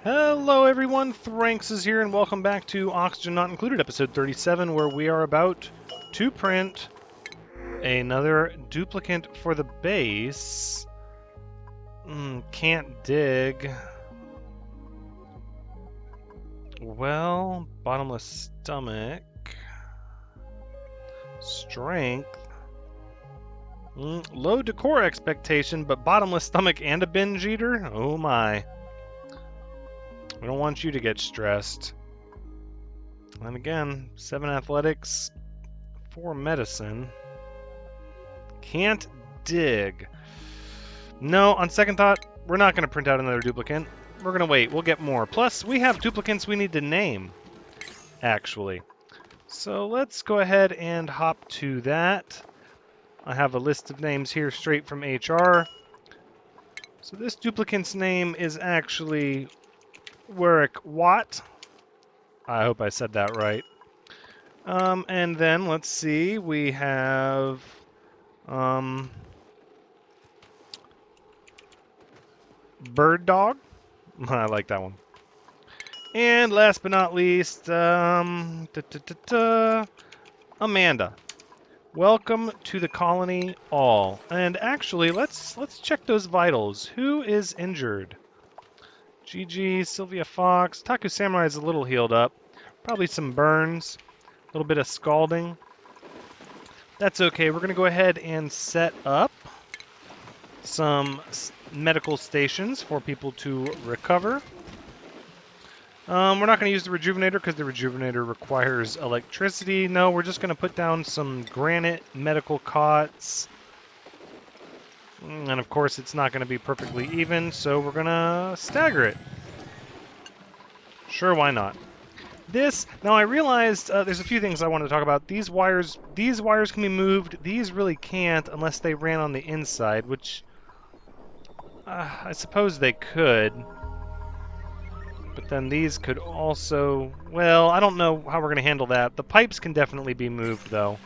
Hello everyone, Thranxes here, and welcome back to Oxygen Not Included, episode 37, where we are about to print another duplicant for the base. Can't dig. Well, bottomless stomach. Strength. Low decor expectation, but bottomless stomach and a binge eater? Oh my. We don't want you to get stressed. And again, 7 athletics, 4 medicine. Can't dig. No, on second thought, we're not going to print out another duplicant. We're going to wait. We'll get more. Plus, we have duplicants we need to name, actually. So let's go ahead and hop to that. I have a list of names here straight from HR. So this duplicant's name is actually Warwick Watt. I hope I said that right. And then, let's see, we have... Bird Dog. I like that one. And last but not least, Amanda. Welcome to the colony, all. And actually, let's check those vitals. Who is injured? GG, Sylvia Fox. Taku Samurai is a little healed up. Probably some burns. A little bit of scalding. That's okay. We're going to go ahead and set up some medical stations for people to recover. We're not going to use the rejuvenator because the rejuvenator requires electricity. No, we're just going to put down some granite medical cots. And of course, it's not going to be perfectly even, so we're going to stagger it. Sure, why not? Now I realized there's a few things I want to talk about. These wires can be moved. These really can't unless they ran on the inside, which I suppose they could. But then these could also... Well, I don't know how we're going to handle that. The pipes can definitely be moved, though.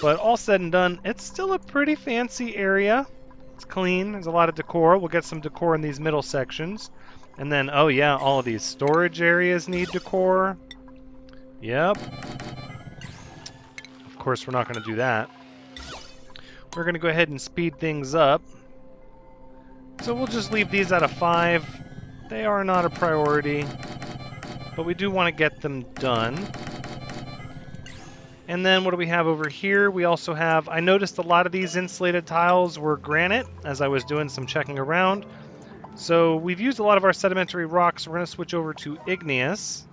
But all said and done, it's still a pretty fancy area. It's clean. There's a lot of decor. We'll get some decor in these middle sections. And then, oh yeah, all of these storage areas need decor. Yep. Of course, we're not going to do that. We're going to go ahead and speed things up. So we'll just leave these at a 5. They are not a priority, but we do want to get them done. And then what do we have over here? We also have, I noticed a lot of these insulated tiles were granite as I was doing some checking around. So we've used a lot of our sedimentary rocks. We're going to switch over to igneous.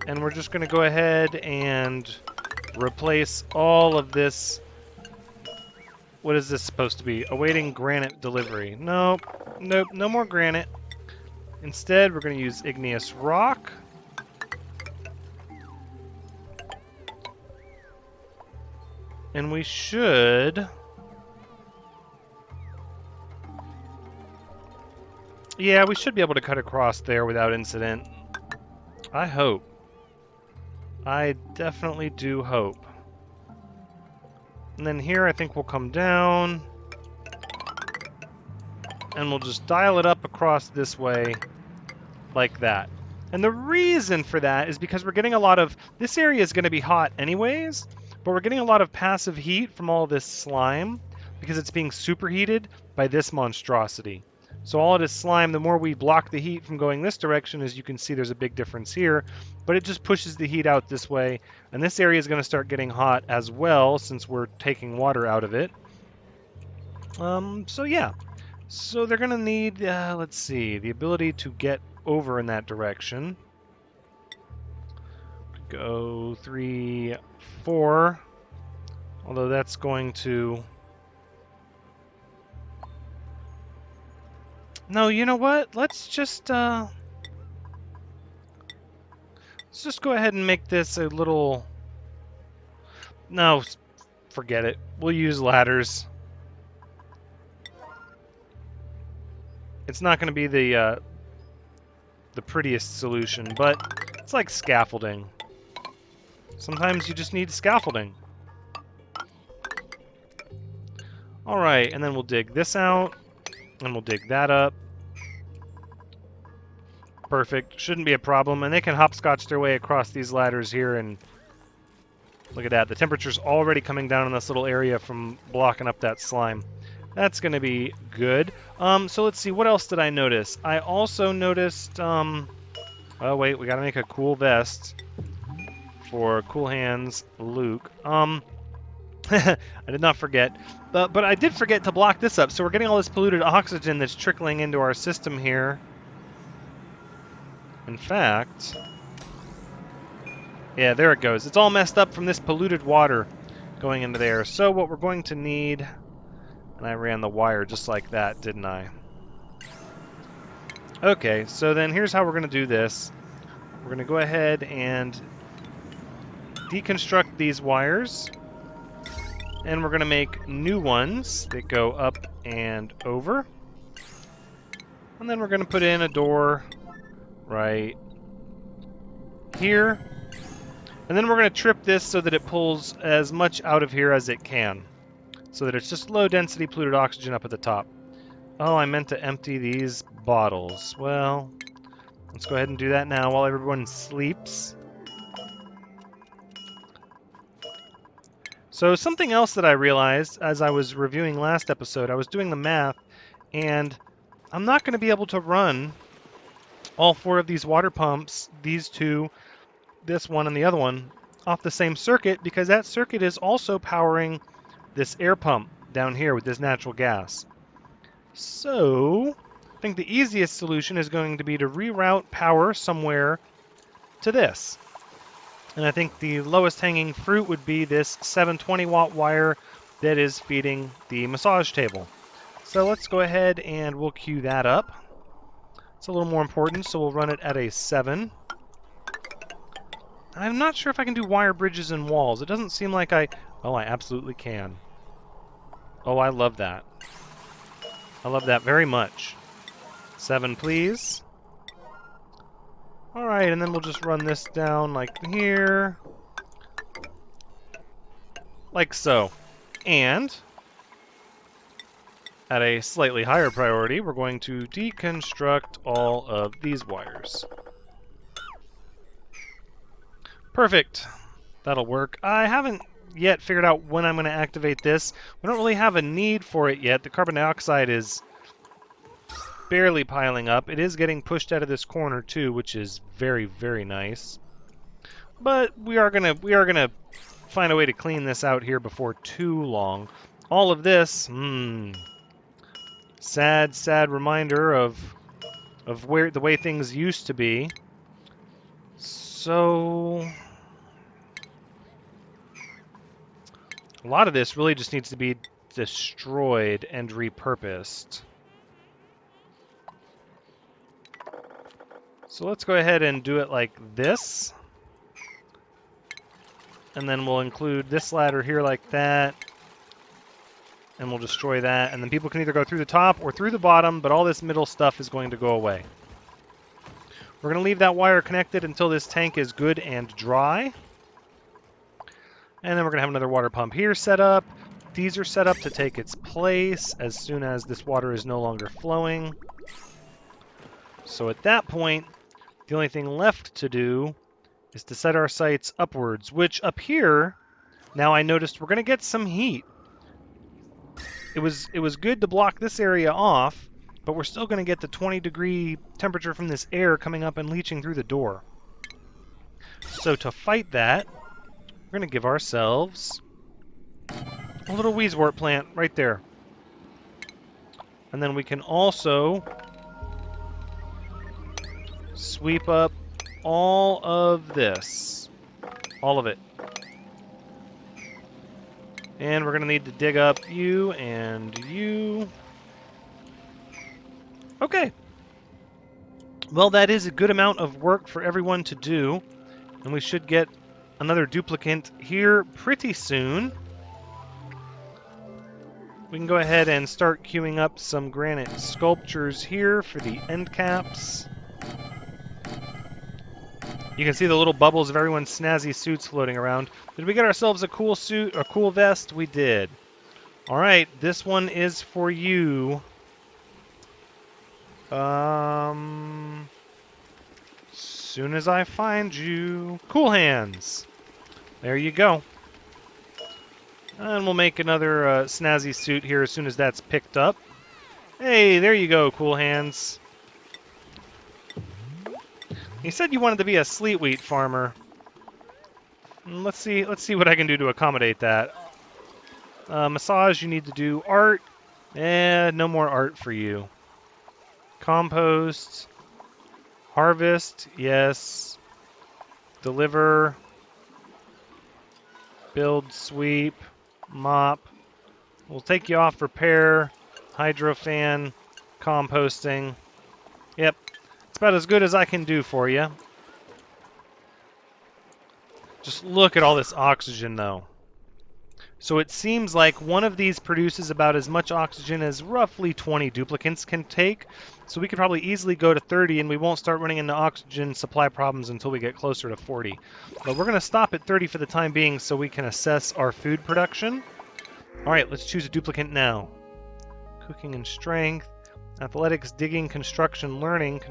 And we're just going to go ahead and replace all of this. What is this supposed to be? Awaiting granite delivery. Nope, no more granite. Instead, we're going to use igneous rock. And we should... Yeah, we should be able to cut across there without incident. I hope. I definitely do hope. And then here I think we'll come down. And we'll just dial it up across this way like that. And the reason for that is because we're getting a lot of... This area is going to be hot anyways, but we're getting a lot of passive heat from all this slime because it's being superheated by this monstrosity. So all of this slime, the more we block the heat from going this direction, as you can see there's a big difference here, but it just pushes the heat out this way. And this area is going to start getting hot as well since we're taking water out of it. So yeah. So they're going to need, let's see, the ability to get over in that direction. Go 3, 4. Although that's going to... No, you know what? Let's just go ahead and make this a little... No, forget it. We'll use ladders. It's not going to be the prettiest solution, but it's like scaffolding. Sometimes you just need scaffolding. Alright, and then we'll dig this out, and we'll dig that up. Perfect. Shouldn't be a problem. And they can hopscotch their way across these ladders here. And look at that. The temperature's already coming down in this little area from blocking up that slime. That's going to be good. So let's see. What else did I notice? I also noticed... oh, wait. We got to make a cool vest for Cool Hands Luke. I did not forget. But I did forget to block this up. So we're getting all this polluted oxygen that's trickling into our system here. In fact... yeah, there it goes. It's all messed up from this polluted water going into there. So what we're going to need... and I ran the wire just like that, didn't I? Okay, so then here's how we're going to do this. We're going to go ahead and deconstruct these wires. And we're going to make new ones that go up and over. And then we're going to put in a door right here. And then we're going to trip this so that it pulls as much out of here as it can. So that it's just low-density polluted oxygen up at the top. Oh, I meant to empty these bottles. Well, let's go ahead and do that now while everyone sleeps. So something else that I realized as I was reviewing last episode, I was doing the math, and I'm not going to be able to run all 4 of these water pumps, these 2, this one and the other one, off the same circuit, because that circuit is also powering this air pump down here with this natural gas. So, I think the easiest solution is going to be to reroute power somewhere to this. And I think the lowest hanging fruit would be this 720 watt wire that is feeding the massage table. So let's go ahead and we'll queue that up. It's a little more important, so we'll run it at a 7. I'm not sure if I can do wire bridges and walls. It doesn't seem like I... oh, I absolutely can. Oh, I love that. I love that very much. 7, please. Alright, and then we'll just run this down like here. Like so. And, at a slightly higher priority, we're going to deconstruct all of these wires. Perfect. That'll work. I haven't yet figured out when I'm going to activate this. We don't really have a need for it yet. The carbon dioxide is barely piling up. It is getting pushed out of this corner too, which is very, very nice. But we are gonna find a way to clean this out here before too long. All of this, sad, sad reminder of where the way things used to be. So a lot of this really just needs to be destroyed and repurposed. So let's go ahead and do it like this. And then we'll include this ladder here like that. And we'll destroy that. And then people can either go through the top or through the bottom, but all this middle stuff is going to go away. We're going to leave that wire connected until this tank is good and dry. And then we're going to have another water pump here set up. These are set up to take its place as soon as this water is no longer flowing. So at that point, the only thing left to do is to set our sights upwards, which up here, now I noticed we're going to get some heat. It was good to block this area off, but we're still going to get the 20-degree temperature from this air coming up and leaching through the door. So to fight that, we're going to give ourselves a little Wheezewort plant right there. And then we can also sweep up all of this. All of it. And we're going to need to dig up you and you. Okay. Well, that is a good amount of work for everyone to do. And we should get another duplicant here pretty soon. We can go ahead and start queuing up some granite sculptures here for the end caps. You can see the little bubbles of everyone's snazzy suits floating around. Did we get ourselves a cool suit, a cool vest? We did. Alright, this one is for you. soon as I find you. Cool hands. There you go. And we'll make another snazzy suit here as soon as that's picked up. Hey, there you go, cool hands. You said you wanted to be a sleet wheat farmer. Let's see what I can do to accommodate that. Massage, you need to do art. No more art for you. Compost. Harvest, yes. Deliver. Build, sweep, mop. We'll take you off repair, hydrofan, composting. Yep, it's about as good as I can do for you. Just look at all this oxygen, though. So it seems like one of these produces about as much oxygen as roughly 20 duplicants can take. So we could probably easily go to 30, and we won't start running into oxygen supply problems until we get closer to 40. But we're going to stop at 30 for the time being so we can assess our food production. All right, let's choose a duplicant now. Cooking and strength. Athletics, digging, construction, learning.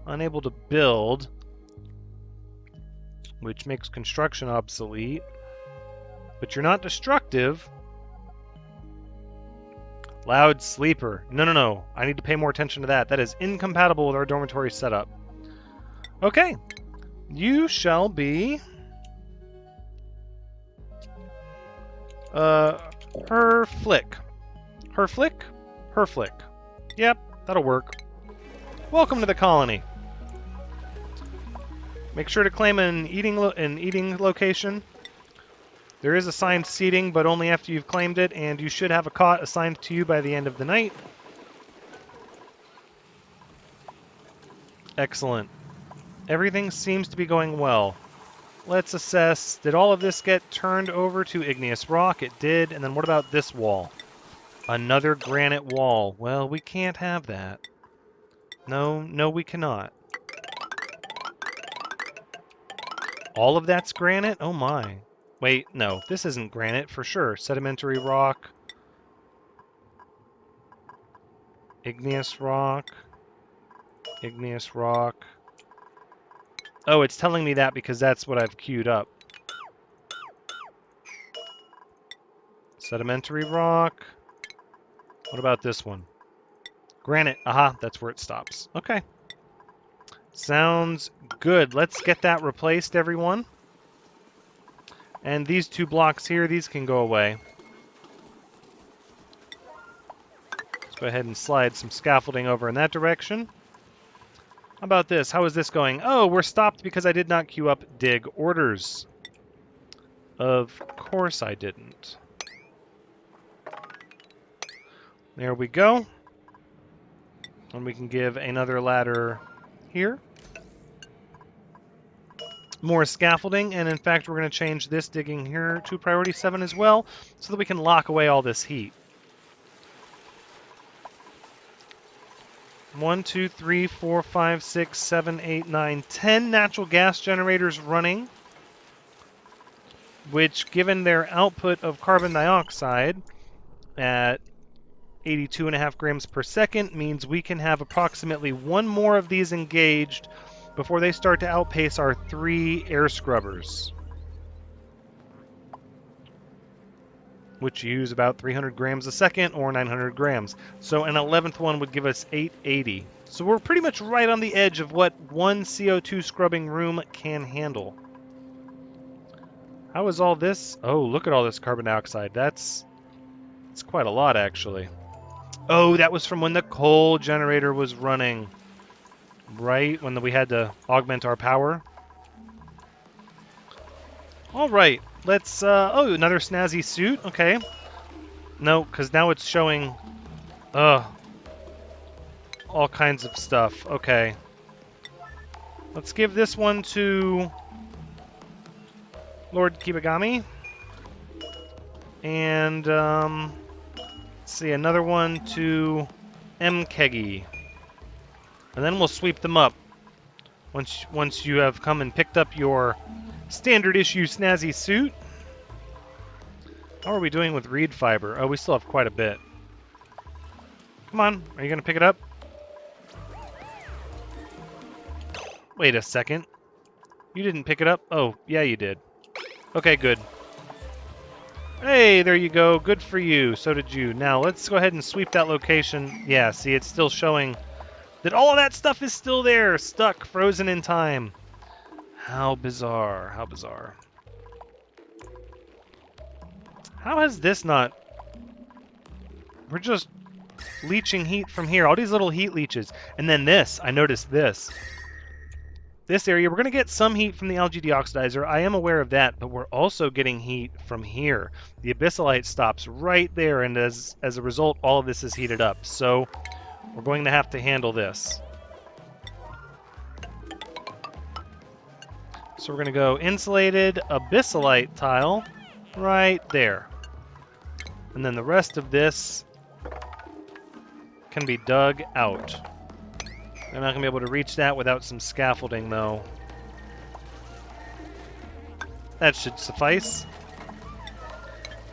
Unable to build, which makes construction obsolete. But you're not destructive. Loud sleeper. No. I need to pay more attention to that. That is incompatible with our dormitory setup. Okay. You shall be... Her flick. Yep, that'll work. Welcome to the colony. Make sure to claim an eating location. There is assigned seating, but only after you've claimed it, and you should have a cot assigned to you by the end of the night. Excellent. Everything seems to be going well. Let's assess. Did all of this get turned over to igneous rock? It did. And then what about this wall? Another granite wall. Well, we can't have that. No, we cannot. All of that's granite? Oh my. Wait, no, this isn't granite for sure. Sedimentary rock. Igneous rock. Oh, it's telling me that because that's what I've queued up. Sedimentary rock. What about this one? Granite. Aha, that's where it stops. Okay. Sounds good. Let's get that replaced, everyone. And these two blocks here, these can go away. Let's go ahead and slide some scaffolding over in that direction. How about this? How is this going? Oh, we're stopped because I did not queue up dig orders. Of course I didn't. There we go. And we can give another ladder here. More scaffolding, and in fact we're going to change this digging here to priority 7 as well, so that we can lock away all this heat. 1, 2, 3, 4, 5, 6, 7, 8, 9, 10 natural gas generators running, which, given their output of carbon dioxide at 82.5 grams per second, means we can have approximately one more of these engaged before they start to outpace our 3 air scrubbers, which use about 300 grams a second or 900 grams. So an 11th one would give us 880. So we're pretty much right on the edge of what one CO2 scrubbing room can handle. How is all this? Oh, look at all this carbon dioxide. That's quite a lot, actually. Oh, that was from when the coal generator was running. Right, when we had to augment our power. All right, let's, oh, another snazzy suit, okay. No, because now it's showing, all kinds of stuff, okay. Let's give this one to Lord Kibagami. And, let's see, another one to M. Kegi. And then we'll sweep them up once you have come and picked up your standard issue snazzy suit. How are we doing with reed fiber? Oh, we still have quite a bit. Come on, are you going to pick it up? Wait a second. You didn't pick it up? Oh, yeah, you did. Okay, good. Hey, there you go. Good for you. So did you. Now, let's go ahead and sweep that location. Yeah, see, it's still showing that all of that stuff is still there, stuck, frozen in time. How bizarre. How bizarre. How has this not... We're just leeching heat from here. All these little heat leeches. And then this. I noticed this. This area, we're going to get some heat from the algae deoxidizer. I am aware of that, but we're also getting heat from here. The abyssalite stops right there, and as a result, all of this is heated up. So we're going to have to handle this. So we're going to go insulated abyssalite tile right there. And then the rest of this can be dug out. I'm not going to be able to reach that without some scaffolding, though. That should suffice.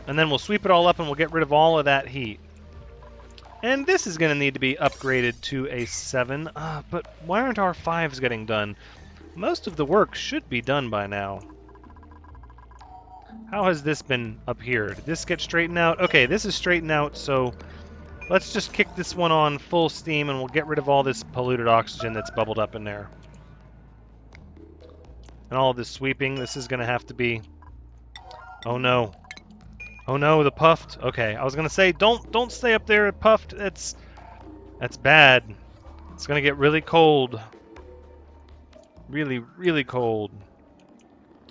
And then we'll sweep it all up and we'll get rid of all of that heat. And this is going to need to be upgraded to a 7. But why aren't our 5s getting done? Most of the work should be done by now. How has this been up here? Did this get straightened out? Okay, this is straightened out, so let's just kick this one on full steam and we'll get rid of all this polluted oxygen that's bubbled up in there. And all of this sweeping, this is going to have to be... Oh no. Oh no, the puffed. Okay, I was going to say, don't stay up there puffed. That's bad. It's going to get really cold. Really, really cold.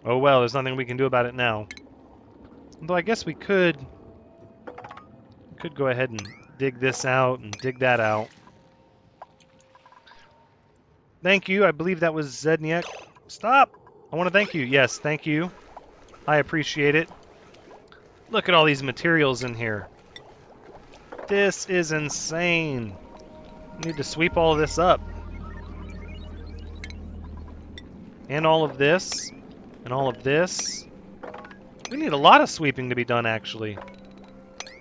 Oh well, there's nothing we can do about it now. Although I guess we could go ahead and dig this out and dig that out. Thank you. I believe that was Zedniak. Stop! I want to thank you. Yes, thank you. I appreciate it. Look at all these materials in here. This is insane. I need to sweep all of this up. And all of this. And all of this. We need a lot of sweeping to be done, actually.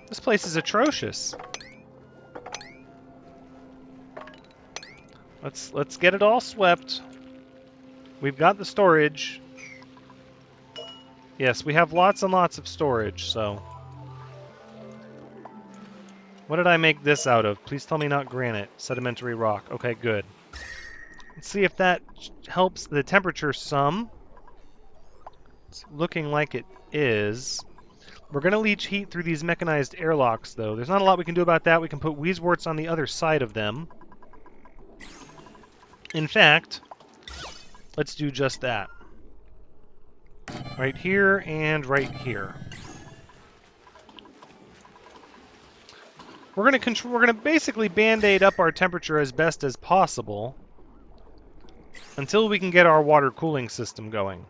This place is atrocious. Let's get it all swept. We've got the storage. Yes, we have lots and lots of storage, so... What did I make this out of? Please tell me not granite. Sedimentary rock. Okay, good. Let's see if that helps the temperature some. It's looking like it is. We're going to leach heat through these mechanized airlocks, though. There's not a lot we can do about that. We can put Weezeworts on the other side of them. In fact, let's do just that. Right here and right here. We're going to basically band-aid up our temperature as best as possible until we can get our water cooling system going.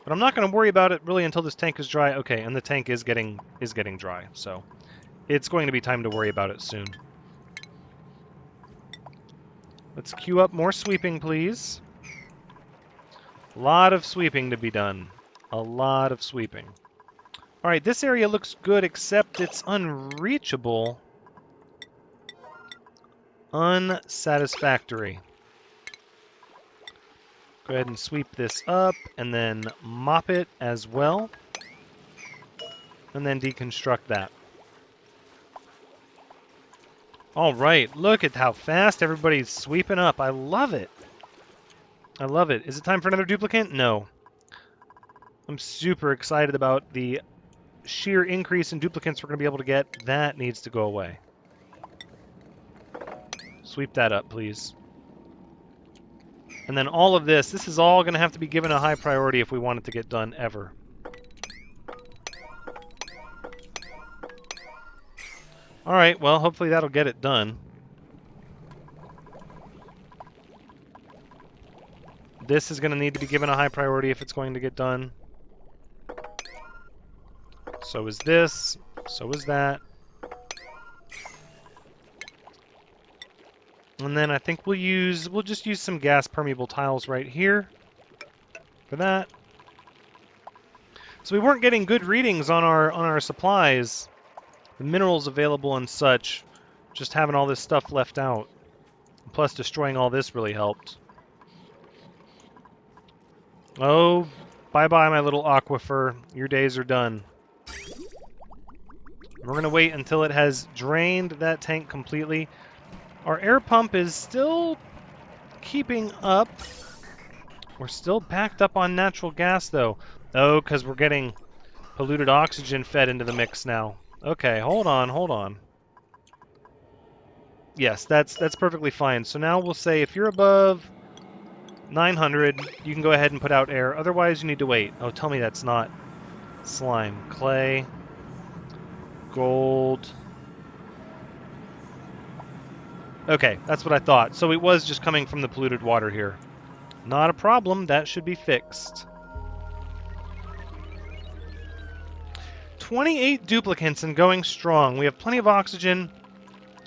But I'm not going to worry about it really until this tank is dry. Okay, and the tank is getting dry, so it's going to be time to worry about it soon. Let's queue up more sweeping, please. A lot of sweeping to be done. A lot of sweeping. All right, this area looks good, except it's unreachable. Unsatisfactory. Go ahead and sweep this up, and then mop it as well. And then deconstruct that. All right, look at how fast everybody's sweeping up. I love it. I love it. Is it time for another duplicant? No. I'm super excited about the sheer increase in duplicants we're going to be able to get. That needs to go away. Sweep that up, please. And then all of this is all going to have to be given a high priority if we want it to get done ever. All right, well, hopefully that'll get it done. This is going to need to be given a high priority if it's going to get done. So is this. So is that. And then I think we'll just use some gas permeable tiles right here for that. So we weren't getting good readings on our supplies, the minerals available and such. Just having all this stuff left out. Plus destroying all this really helped. Oh, bye-bye, my little aquifer. Your days are done. We're going to wait until it has drained that tank completely. Our air pump is still keeping up. We're still backed up on natural gas, though. Oh, because we're getting polluted oxygen fed into the mix now. Okay, hold on, hold on. Yes, that's perfectly fine. So now we'll say if you're above 900, you can go ahead and put out air. Otherwise, you need to wait. Oh, tell me that's not slime. Clay, gold. Okay, that's what I thought. So it was just coming from the polluted water here. Not a problem. That should be fixed. 28 duplicants and going strong. We have plenty of oxygen.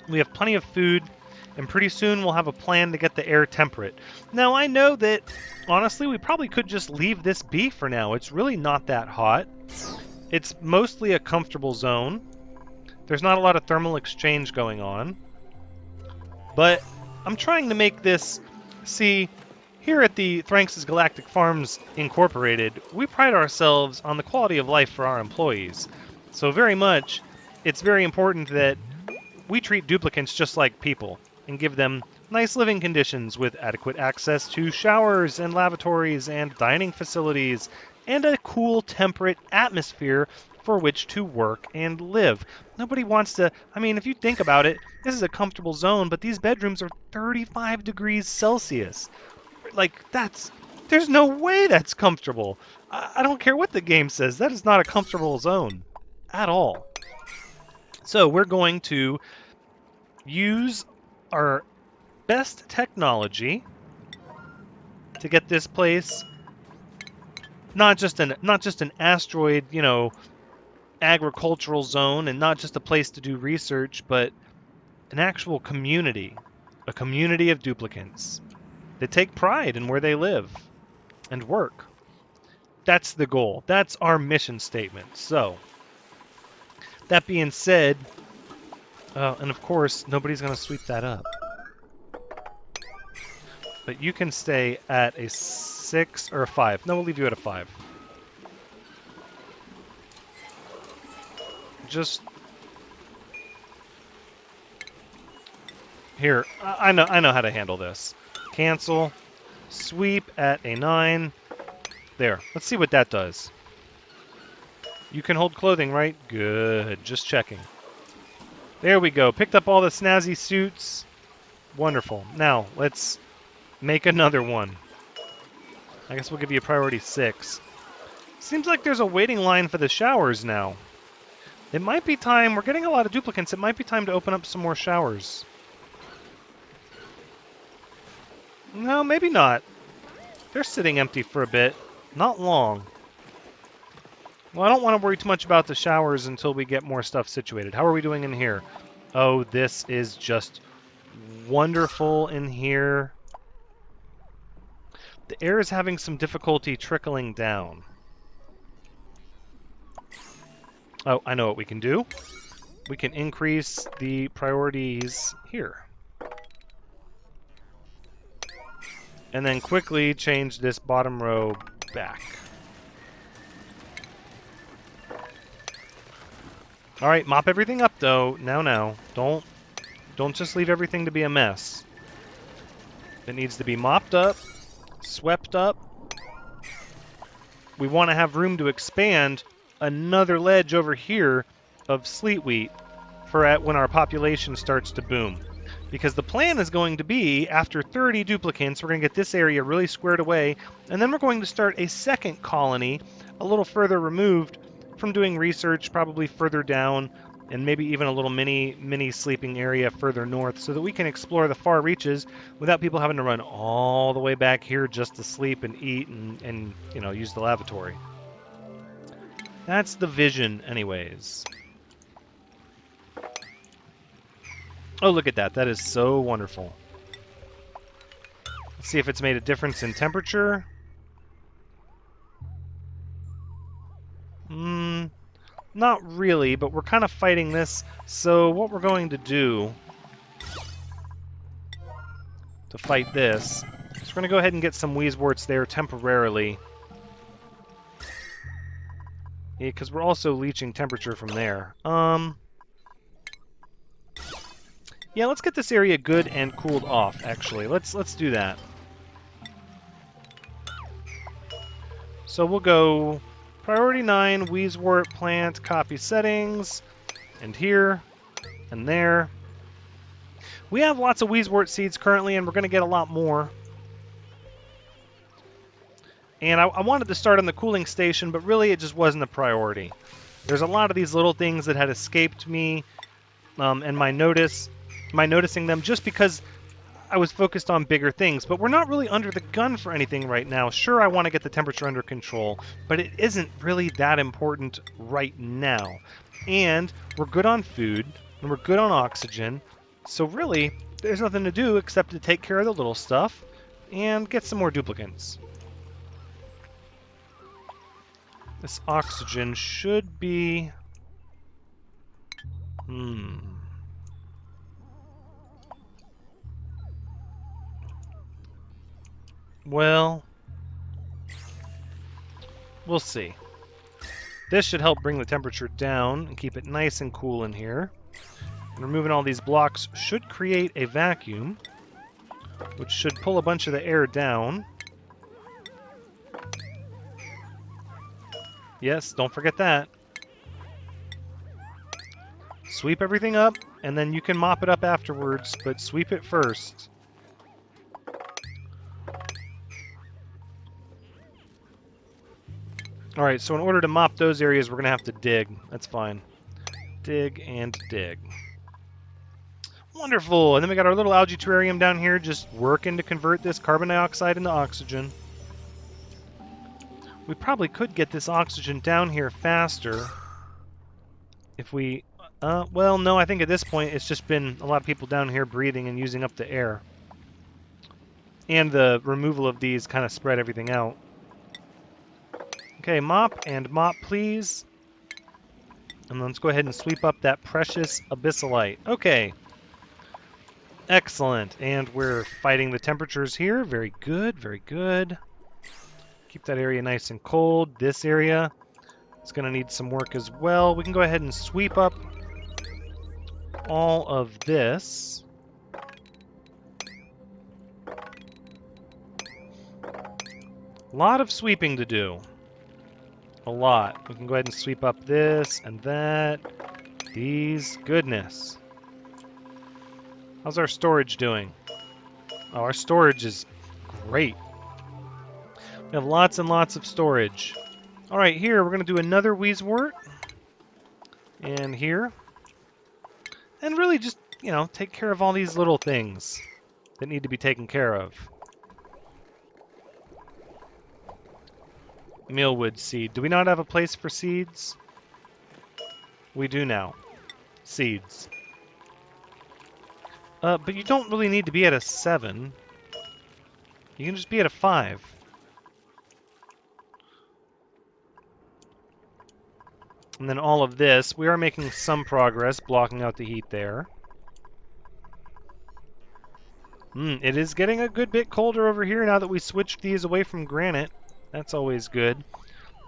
We have plenty of food. And pretty soon we'll have a plan to get the air temperate. Now, I know that, honestly, we probably could just leave this be for now. It's really not that hot. It's mostly a comfortable zone. There's not a lot of thermal exchange going on. But I'm trying to make this... See, here at the Thranxes Galactic Farms Incorporated, we pride ourselves on the quality of life for our employees. So very much, it's very important that we treat duplicants just like people and give them nice living conditions with adequate access to showers and lavatories and dining facilities and a cool, temperate atmosphere for which to work and live. Nobody wants to... I mean, if you think about it, this is a comfortable zone, but these bedrooms are 35 degrees Celsius. Like, that's... There's no way that's comfortable. I don't care what the game says. That is not a comfortable zone at all. So we're going to use our best technology to get this place not just an asteroid, you know, agricultural zone, and not just a place to do research, but an actual community, a community of duplicants that take pride in where they live and work. That's the goal. That's our mission statement. So, that being said, and of course, nobody's going to sweep that up. But you can stay at a 6 or a 5. No, we'll leave you at a 5. Just... Here, I know how to handle this. Cancel. Sweep at a 9. There. Let's see what that does. You can hold clothing, right? Good. Just checking. There we go. Picked up all the snazzy suits. Wonderful. Now, let's make another one. I guess we'll give you a priority 6. Seems like there's a waiting line for the showers now. It might be time. We're getting a lot of duplicants. It might be time to open up some more showers. No, maybe not. They're sitting empty for a bit. Not long. Well, I don't want to worry too much about the showers until we get more stuff situated. How are we doing in here? Oh, this is just wonderful in here. The air is having some difficulty trickling down. Oh, I know what we can do. We can increase the priorities here. And then quickly change this bottom row back. All right, mop everything up though. Now. Don't just leave everything to be a mess. It needs to be mopped up, swept up. We want to have room to expand another ledge over here of sleet wheat for when our population starts to boom. Because the plan is going to be, after 30 duplicants, we're going to get this area really squared away, and then we're going to start a second colony a little further removed from doing research, probably further down, and maybe even a little mini sleeping area further north, so that we can explore the far reaches without people having to run all the way back here just to sleep and eat and you know, use the lavatory. That's the vision anyways. Oh, look at that. That is so wonderful. Let's see if it's made a difference in temperature. Not really, but we're kind of fighting this. So what we're going to do to fight this is we're going to go ahead and get some Wheezeworts there temporarily Yeah, because we're also leaching temperature from there. Yeah, let's get this area good and cooled off, actually. Let's do that. So we'll go priority 9, Wheezewort plant, copy settings, and here, and there. We have lots of Wheezewort seeds currently, and we're going to get a lot more. And I wanted to start on the cooling station, but really it just wasn't a priority. There's a lot of these little things that had escaped me, and my noticing them just because I was focused on bigger things. But we're not really under the gun for anything right now. Sure, I want to get the temperature under control, but it isn't really that important right now. And we're good on food, and we're good on oxygen. So really, there's nothing to do except to take care of the little stuff and get some more duplicants. This oxygen should be... Well, we'll see. This should help bring the temperature down and keep it nice and cool in here. And removing all these blocks should create a vacuum, which should pull a bunch of the air down. Yes, don't forget that. Sweep everything up, and then you can mop it up afterwards, but sweep it first. Alright, so in order to mop those areas, we're going to have to dig. That's fine. Dig and dig. Wonderful! And then we got our little algae terrarium down here just working to convert this carbon dioxide into oxygen. We probably could get this oxygen down here faster if we... well, no, I think at this point it's just been a lot of people down here breathing and using up the air. And the removal of these kind of spread everything out. Okay, mop and mop, please. And let's go ahead and sweep up that precious abyssalite. Okay. Excellent. And we're fighting the temperatures here. Very good, very good. Keep that area nice and cold. This area is going to need some work as well. We can go ahead and sweep up all of this. A lot of sweeping to do. A lot. We can go ahead and sweep up this and that. These. Goodness. How's our storage doing? Oh, our storage is great. We have lots and lots of storage. All right, here we're going to do another Wheezewort. And here. And really just, you know, take care of all these little things that need to be taken care of. Mealwood seed. Do we not have a place for seeds? We do now. Seeds. But you don't really need to be at a 7. You can just be at a 5. And then all of this, we are making some progress, blocking out the heat there. It is getting a good bit colder over here now that we switched these away from granite. That's always good.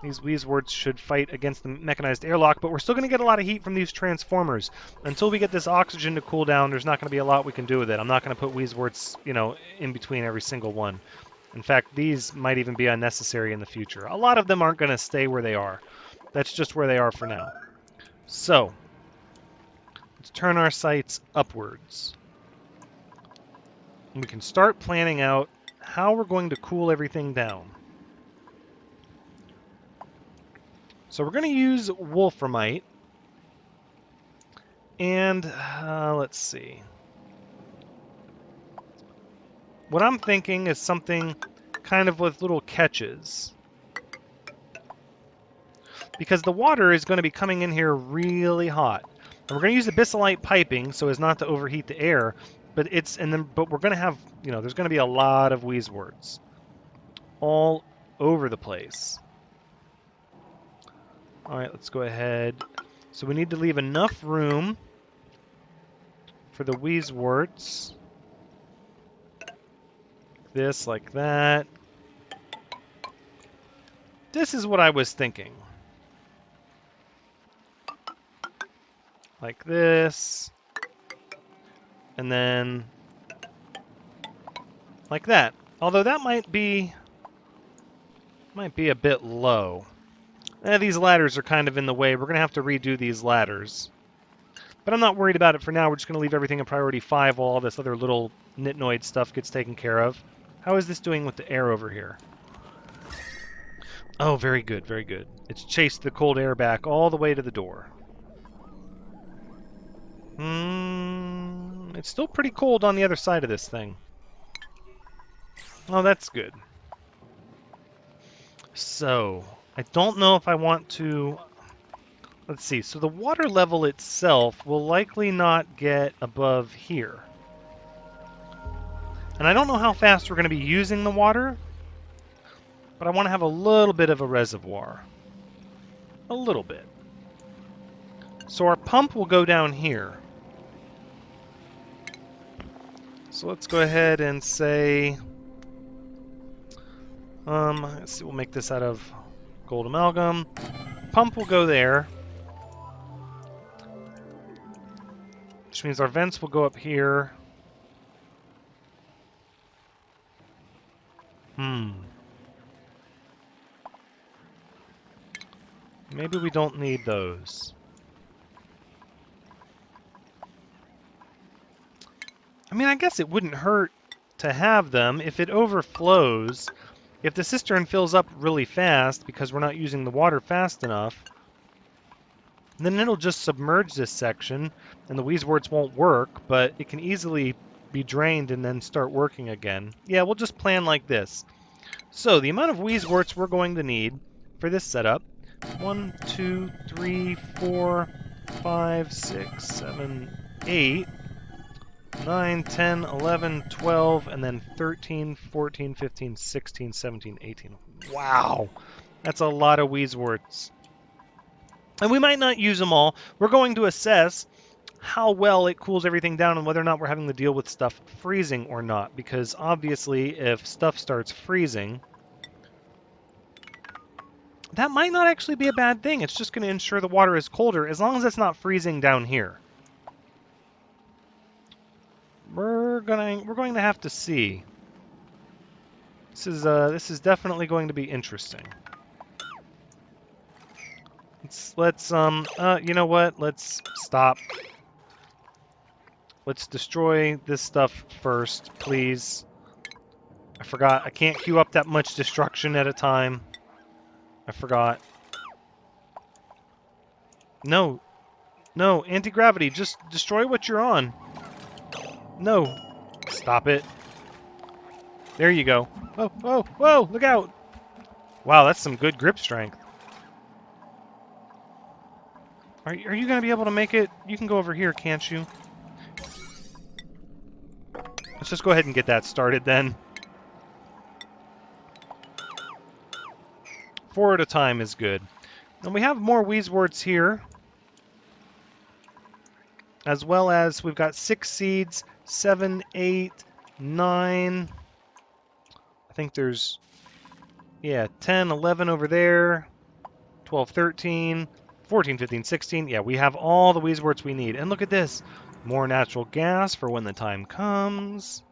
These Wheezeworts should fight against the mechanized airlock, but we're still going to get a lot of heat from these transformers. Until we get this oxygen to cool down, there's not going to be a lot we can do with it. I'm not going to put Wheezeworts, you know, in between every single one. In fact, these might even be unnecessary in the future. A lot of them aren't going to stay where they are. That's just where they are for now. So, let's turn our sights upwards. And we can start planning out how we're going to cool everything down. So we're going to use wolframite. And let's see. What I'm thinking is something kind of with little catches. Because the water is going to be coming in here really hot. And we're going to use abyssalite piping so as not to overheat the air. But we're going to have, you know, there's going to be a lot of Wheezeworts all over the place. All right, let's go ahead. So we need to leave enough room for the Wheezeworts. This, like that. This is what I was thinking. like this, and then like that. Although that might be a bit low. These ladders are kind of in the way. We're going to have to redo these ladders. But I'm not worried about it for now. We're just going to leave everything in priority 5 while all this other little nitnoid stuff gets taken care of. How is this doing with the air over here? Oh, very good, very good. It's chased the cold air back all the way to the door. It's still pretty cold on the other side of this thing. Oh, that's good. So, I don't know if I want to... Let's see. So the water level itself will likely not get above here. And I don't know how fast we're going to be using the water, but I want to have a little bit of a reservoir. A little bit. So our pump will go down here. So let's go ahead and say... let's see, we'll make this out of gold amalgam. Pump will go there. Which means our vents will go up here. Maybe we don't need those. I mean, I guess it wouldn't hurt to have them if it overflows. If the cistern fills up really fast because we're not using the water fast enough, then it'll just submerge this section and the wheezeworts won't work, but it can easily be drained and then start working again. Yeah, we'll just plan like this. So the amount of wheezeworts we're going to need for this setup: 1, 2, 3, 4, 5, 6, 7, 8, 9, 10, 11, 12, and then 13, 14, 15, 16, 17, 18. Wow! That's a lot of wheezeworts. And we might not use them all. We're going to assess how well it cools everything down and whether or not we're having to deal with stuff freezing or not. Because obviously, if stuff starts freezing, that might not actually be a bad thing. It's just going to ensure the water is colder as long as it's not freezing down here. We're going to have to see. This is definitely going to be interesting. Let's you know what? Let's stop. Let's destroy this stuff first, please. I forgot. I can't queue up that much destruction at a time. I forgot. No. No, anti-gravity. Just destroy what you're on. No. Stop it. There you go. Oh, oh, whoa, look out. Wow, that's some good grip strength. Are you going to be able to make it? You can go over here, can't you? Let's just go ahead and get that started then. 4 at a time is good. And we have more wheezeworts here. As well as we've got 6 seeds, 7, 8, 9. I think there's, yeah, 10, 11 over there. 12, 13, 14, 15, 16. Yeah, we have all the wheezeworts we need. And look at this. More natural gas for when the time comes.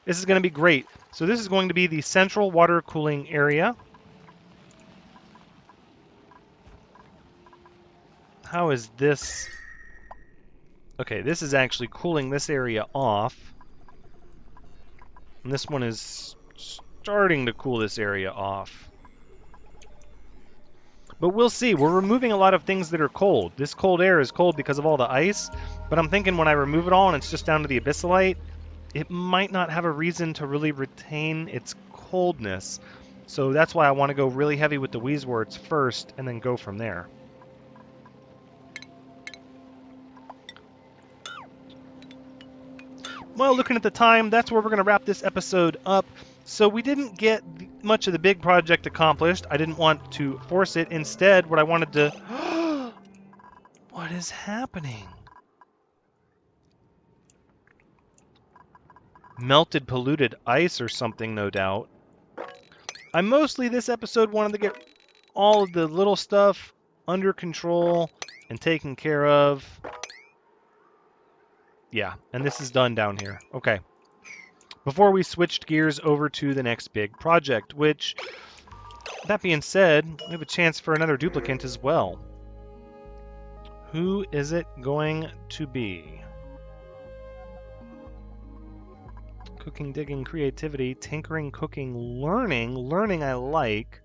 This is going to be great. So this is going to be the central water cooling area. How is this? Okay, this is actually cooling this area off. And this one is starting to cool this area off. But we'll see. We're removing a lot of things that are cold. This cold air is cold because of all the ice. But I'm thinking when I remove it all and it's just down to the abyssalite, it might not have a reason to really retain its coldness. So that's why I want to go really heavy with the wheezeworts first and then go from there. Well, looking at the time, that's where we're going to wrap this episode up. So we didn't get much of the big project accomplished. I didn't want to force it. Instead, what I wanted to... What is happening? Melted, polluted ice or something, no doubt. I mostly, this episode, wanted to get all of the little stuff under control and taken care of. Yeah, and this is done down here. Okay. Before we switched gears over to the next big project, which, that being said, we have a chance for another duplicant as well. Who is it going to be? Cooking, digging, creativity, tinkering, cooking, learning. Learning I like.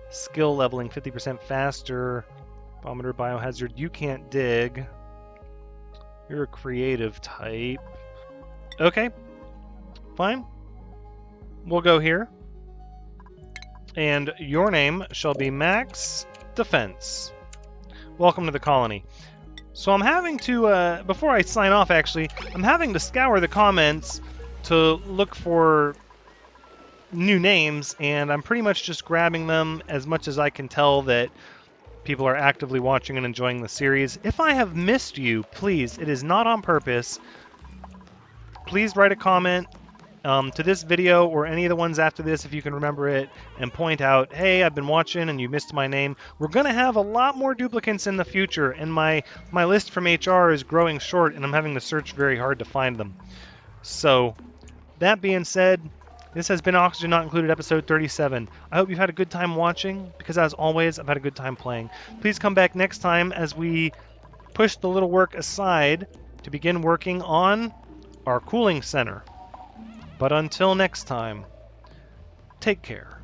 Skill leveling 50% faster. Barometer, biohazard. You can't dig. You're a creative type. Okay. Fine. We'll go here. And your name shall be Max Defense. Welcome to the colony. So I'm having to, before I sign off actually, I'm having to scour the comments to look for new names, and I'm pretty much just grabbing them as much as I can tell that people are actively watching and enjoying the series. If I have missed you, please, it is not on purpose. Please write a comment to this video or any of the ones after this if you can remember it, and point out, hey, I've been watching and you missed my name. We're going to have a lot more duplicants in the future, and my list from HR is growing short, and I'm having to search very hard to find them. So, that being said, this has been Oxygen Not Included, episode 37. I hope you've had a good time watching, because as always, I've had a good time playing. Please come back next time as we push the little work aside to begin working on our cooling center. But until next time, take care.